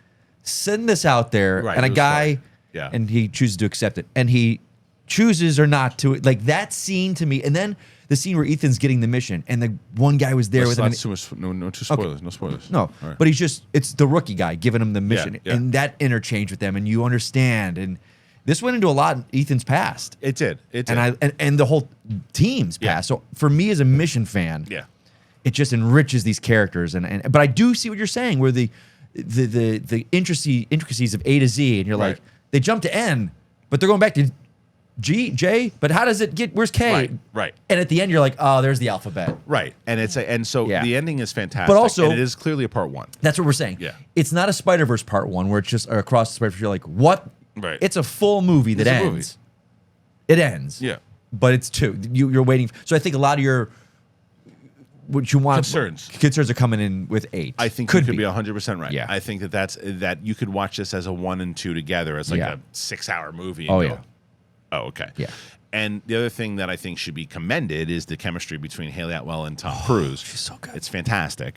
send this out there, and a guy, and he chooses to accept it. And he chooses or not to, like that scene to me. And then the scene where Ethan's getting the mission, and the one guy was there with him. Too much, no spoilers, okay. No spoilers. No, right. But it's the rookie guy giving him the mission. And that interchange with them, and you understand. And this went into a lot in Ethan's past. It did. And the whole team's past. So for me as a mission fan, it just enriches these characters. But I do see what you're saying, where the intricacies of A to Z, and you're like, they jump to N, but they're going back to J. But how does it get? Where's K? Right. And at the end, you're like, oh, there's the alphabet. Right. And the ending is fantastic. But also, and it is clearly a part 1. That's what we're saying. Yeah. It's not a Spider-Verse part 1 where it's just across the Spider-Verse. You're like, what? Right. It's a full movie that ends. It ends. Yeah. But it's 2. You're waiting. So I think a lot of your what you want. Concerns are coming in with 8. I think you could be 100% right. Yeah. I think that you could watch this as a 1 and 2 together as like a 6-hour movie. And go, oh, okay. Yeah. And the other thing that I think should be commended is the chemistry between Haley Atwell and Tom Cruise. She's so good. It's fantastic.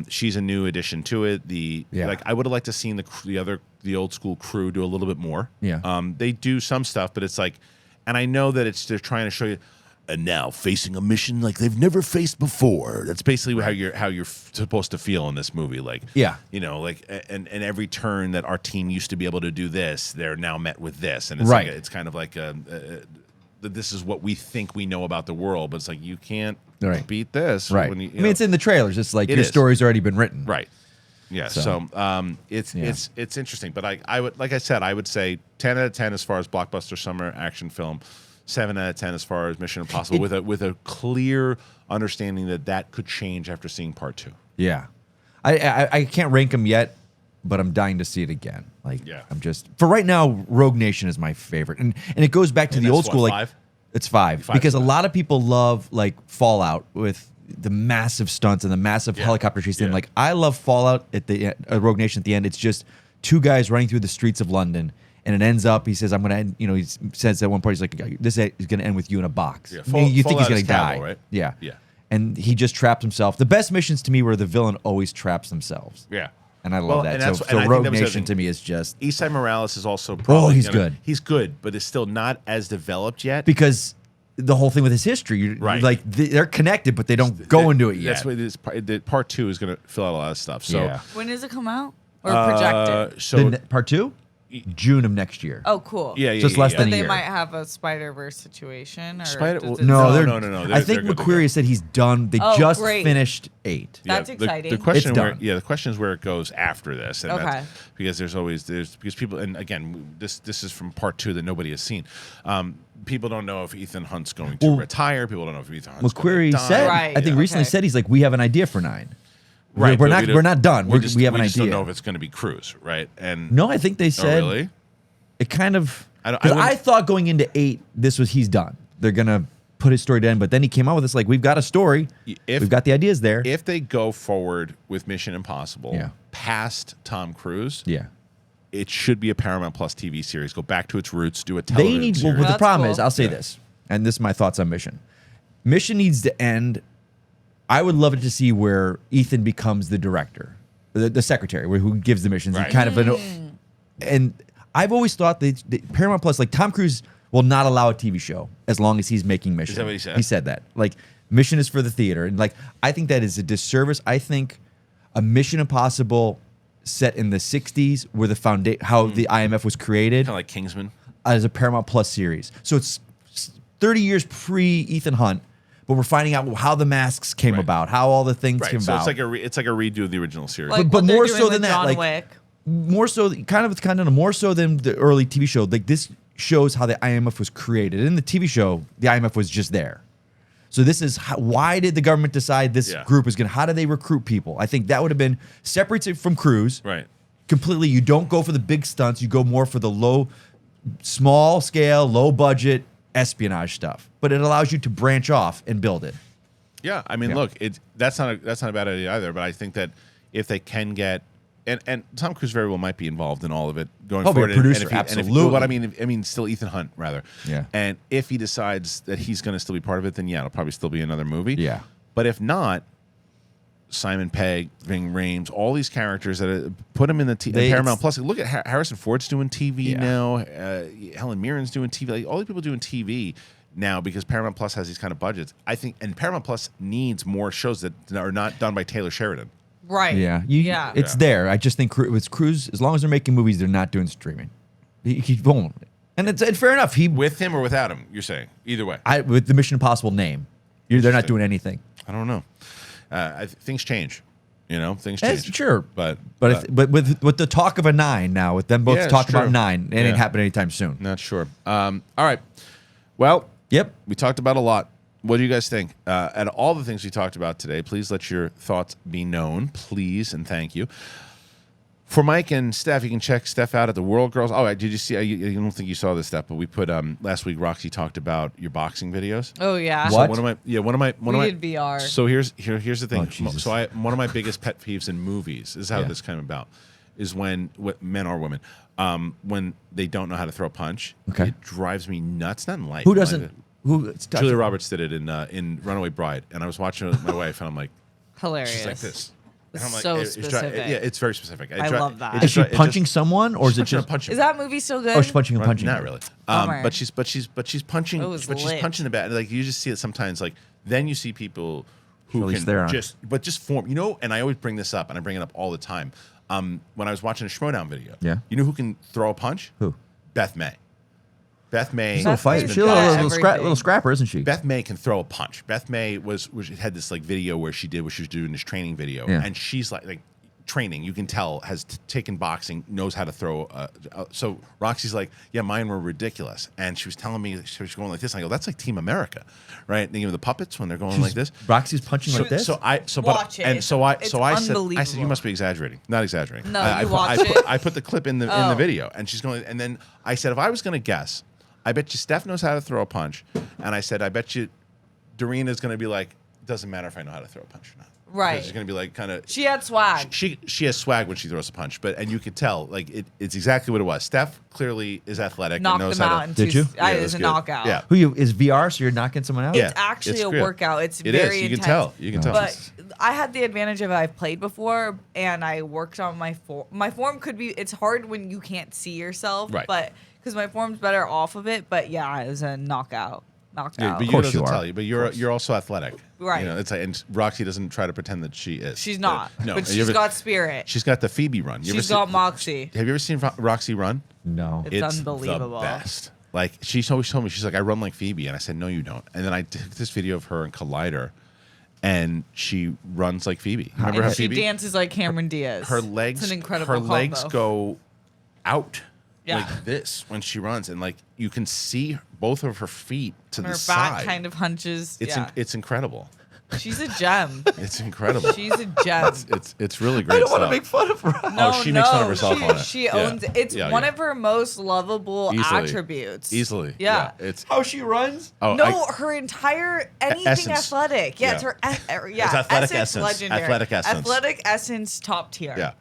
She's a new addition to it. I would have liked to seen the old school crew do a little bit more. Yeah. They do some stuff, but it's like, and I know that they're trying to show you. And now facing a mission like they've never faced before. That's basically how you're supposed to feel in this movie. Like, like, and every turn that our team used to be able to do this, they're now met with this, and it's like it's kind of like this is what we think we know about the world, but it's like you can't beat this. Right. When you I mean, it's in the trailers. It's like your story's already been written. Right. Yeah. So it's interesting, but I would say 10 out of 10 as far as blockbuster summer action film. 7 out of 10 as far as Mission Impossible, with a clear understanding that could change after seeing part 2. Yeah, I can't rank them yet, but I'm dying to see it again. I'm just for right now. Rogue Nation is my favorite, and it goes back to the old school. 5? It's 5 because a lot of people love Fallout with the massive stunts and the massive helicopter chase. And I love Fallout at the Rogue Nation at the end. It's just 2 guys running through the streets of London. And it ends up, he says, I'm going to end, he says at one point, he's like, this is going to end with you in a box. Yeah, you think he's going to die. Right? Yeah. Yeah. And he just trapped himself. The best missions to me were the villain always traps themselves. Yeah. And I love that. So Rogue Nation to me is just... Eastside Morales is also probably... he's good. He's good, but it's still not as developed yet. Because the whole thing with his history, they're connected, but they don't go into it yet. That's what it is. Part 2 is going to fill out a lot of stuff. So when does it come out? Or projected? Part 2? June of next year. Oh, cool. Yeah, just less than a year. year. They might have a Spider-Verse situation. Or no. I think McQuarrie said he's done. They just finished 8. That's exciting. The question the question is where it goes after this. And because because people, and again, this is from part 2 that nobody has seen. People don't know if Ethan Hunt's going to retire. People don't know if Ethan Hunt's McQuarrie going to die. said, I think recently said he's like, we have an idea for 9. Right, we're not done. We have an idea. We just don't know if it's going to be Cruise, right? And no, I think they said really? It kind of. I thought going into 8, he's done. They're gonna put his story to end, but then he came out with this we've got a story. We've got the ideas there. If they go forward with Mission Impossible past Tom Cruise, it should be a Paramount Plus TV series. Go back to its roots. Do a television series. Well, the problem is, I'll say this, and this is my thoughts on Mission. Mission needs to end. I would love it to see where Ethan becomes the director, the secretary, who gives the missions. Right. Kind of and I've always thought that Paramount Plus, Tom Cruise, will not allow a TV show as long as he's making Mission. Is that what he said? He said that. Mission is for the theater, and I think that is a disservice. I think a Mission Impossible set in the '60s, where the how the IMF was created, kind of like Kingsman, as a Paramount Plus series. So it's 30 years pre Ethan Hunt. But we're finding out how the masks came about, how all the things came about. It's like a redo of the original series. But more so than that, more so than the early TV show. This shows how the IMF was created. In the TV show, the IMF was just there. So this is why did the government decide this group is going to? How do they recruit people? I think that would have been separated from Cruise. Right. Completely. You don't go for the big stunts. You go more for the small scale, low budget espionage stuff, but it allows you to branch off and build it. Yeah, I mean, look, that's not a bad idea either. But I think that if they can get and Tom Cruise very well might be involved in all of it going forward. Be a producer, absolutely. But I mean, still Ethan Hunt rather. Yeah. And if he decides that he's going to still be part of it, then it'll probably still be another movie. Yeah. But if not, Simon Pegg, Ving Rhames, all these characters that put him in the Paramount Plus. Look at Harrison Ford's doing TV now. Helen Mirren's doing TV. All these people doing TV now because Paramount Plus has these kind of budgets. I think, and Paramount Plus needs more shows that are not done by Taylor Sheridan. Right. Yeah. It's there. I just think with Cruise, as long as they're making movies, they're not doing streaming. He won't. And it's fair enough. With him or without him, you're saying? Either way. With the Mission Impossible name, they're not doing anything. I don't know. Things change. Things change. Sure. But with the talk of a 9 now, with them both talking about 9, it ain't happening anytime soon. Not sure. All right. Well, we talked about a lot. What do you guys think? And all the things we talked about today, please let your thoughts be known. Please and thank you. For Mike and Steph, you can check Steph out at the World Girls. Oh, did you see? I don't think you saw this, Steph, but we put last week. Roxy talked about your boxing videos. Oh yeah. What? One of my We did VR. So here's the thing. Oh, Jesus. So one of my biggest pet peeves in movies this is how Yeah. this came about. Is when men or women when they don't know how to throw a punch. Okay. It drives me nuts. Not in life. Who doesn't? Who? Julia Roberts did it in Runaway Bride, and I was watching it with my wife, and I'm like, Hilarious. she's like this. And I'm like, So specific. Yeah, it's very specific. I love that. Is she punching someone, or is it just? punching? Is that movie still good? Oh, she's punching and punching. Not really. Bummer. But she's punching. It was But she's lit. punching the bat. Like you just see it sometimes. Like then you see people who Charlize can Theron. just form. You know, and I always bring this up, and I bring it up all the time. When I was watching a Schmodown video, Yeah. you know who can throw a punch? Who? Beth May. Beth May. She's a little Beth fight. May's She's a got little, everything. little scrapper, isn't she? Beth May can throw a punch. Beth May had this like video where she was doing this training video, Yeah. and she's like training. You can tell has taken boxing, knows how to throw. So Roxy's like, yeah, mine were ridiculous, and she was telling me she was going like this. And I go, that's like Team America, right? And, the puppets when they're going like this. Roxy's punching like this. Watch it. And so I It's said, unbelievable. you must be exaggerating. Not exaggerating. No, I you put- watch I put, it? I put the clip in the Oh. video, and she's going. And then I said, if I was going to guess, I bet you Steph knows how to throw a punch, and I said, I bet you Doreen is going to be like, doesn't matter if I know how to throw a punch or not. Right. She's going to be like kind of. She had swag. She has swag when she throws a punch, and you could tell like it's exactly what it was. Steph clearly is athletic and Knocked knows them how out to. in Did two. you? Yeah, It that's was a good. knockout. Yeah. Who you is VR? So you're knocking someone out? Yeah. It's actually it's a real. workout. It's It very is. You intense. can tell. You can tell. But I had the advantage of I've played before, and I worked on my form. My form could be. It's hard when you can't see yourself, Right. but because my form's better off of it. But yeah, it was a knockout. Yeah, Knockout. but you course doesn't you are. tell you. But you're also athletic, Right. You know, it's like, and Roxy doesn't try to pretend that she is. She's not. No, But You she's ever- got spirit. She's got the Phoebe run. You ever She's seen- got moxie. Have you ever seen Roxy run? No. It's unbelievable. The best. Like she's always told me, she's like, I run like Phoebe, and I said, no, you don't. And then I took this video of her in Collider, and she runs like Phoebe. Remember And how she Phoebe? dances like Cameron Diaz. Her legs. It's an incredible Her legs combo. go out. Yeah. Like this when she runs, and like you can see both of her feet to And the her side. back kind of hunches. It's yeah. it's incredible. She's a gem. It's incredible. She's a gem. It's really great. I don't want to stuff. make fun of her. No, she makes fun of herself she, on it. She Yeah. owns it. It's Yeah, one yeah. of her most lovable Easily. attributes. Easily. Yeah. It's How she runs? oh No, her entire anything essence. athletic. Yeah, it's Yeah. her. It's Yeah, athletic essence. legendary. Athletic essence. Athletic essence, top tier. yeah.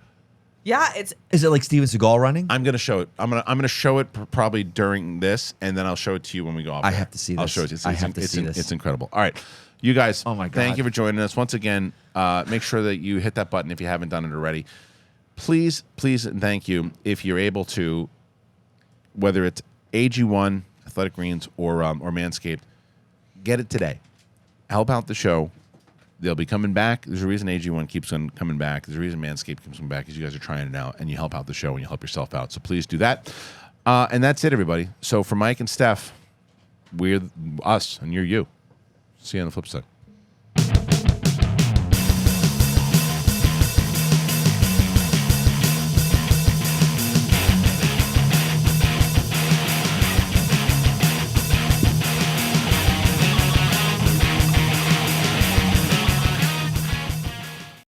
Yeah, it's Is it like Steven Seagal running? I'm gonna show it. I'm gonna show it probably during this, and then I'll show it to you when we go off. I air. have to see I'll this. show it to you. I have to see this. It's incredible. All right, you guys. Oh my Thank God. you for joining us once again. Make sure that you hit that button if you haven't done it already. Please, and thank you if you're able to, whether it's AG1 Athletic Greens or Manscaped, get it today. Help out the show. They'll be coming back. There's a reason AG1 keeps on coming back. There's a reason Manscaped keeps coming back because you guys are trying it out and you help out the show and you help yourself out. So please do that. And that's it, everybody. So for Mike and Steph, we're us and you're you. See you on the flip side.